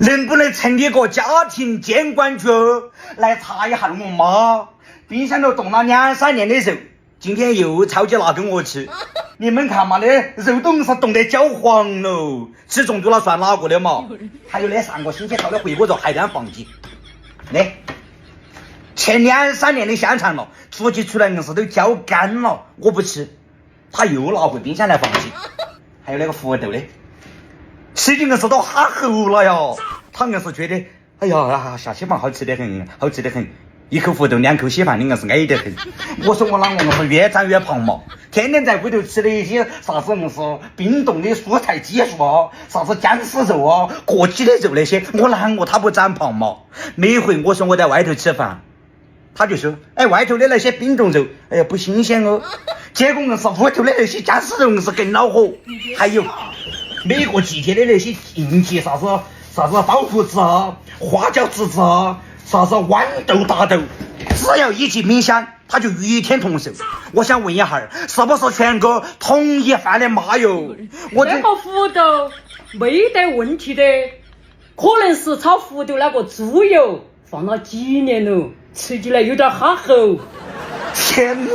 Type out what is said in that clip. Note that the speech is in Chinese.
能不能成立个家庭监管局来查一下我妈？冰箱头冻了2-3年的肉，今天又超级拿给我吃。你们看嘛，那肉都是冻得焦黄了，吃中毒了算哪个的嘛？还有那上个星期烧的回锅肉还这样放进，那前2-3年的香肠了，出来硬是都焦干了，我不吃，他又拿回冰箱来放进。还有那个胡豆的，吃进硬是都哈喉了呀，他硬是觉得哎呀下稀饭好吃得很，好吃得很。一口胡豆2口稀饭的硬是矮得很。我说我啷个硬是越长越胖嘛？天天在屋头吃的一些啥子硬是冰冻的蔬菜激素啊，啥子僵尸肉啊，过期的肉那些，我啷个他不长胖嘛？每回我说我在外头吃饭，他就说哎外头的那些冰冻肉哎呀不新鲜哦，结果硬是屋头的那些僵尸肉硬是更恼火。还有每个季节的那些应季啥子包胡子啊，花椒籽子啊，啥子豌豆大豆，只要一进冰箱他就与天同寿。我想问一下，是不是全国统一犯的骂哟？那个胡豆没得问题的，可能是炒胡豆那个猪油放了几年了，吃起来有点哈喉。天哪！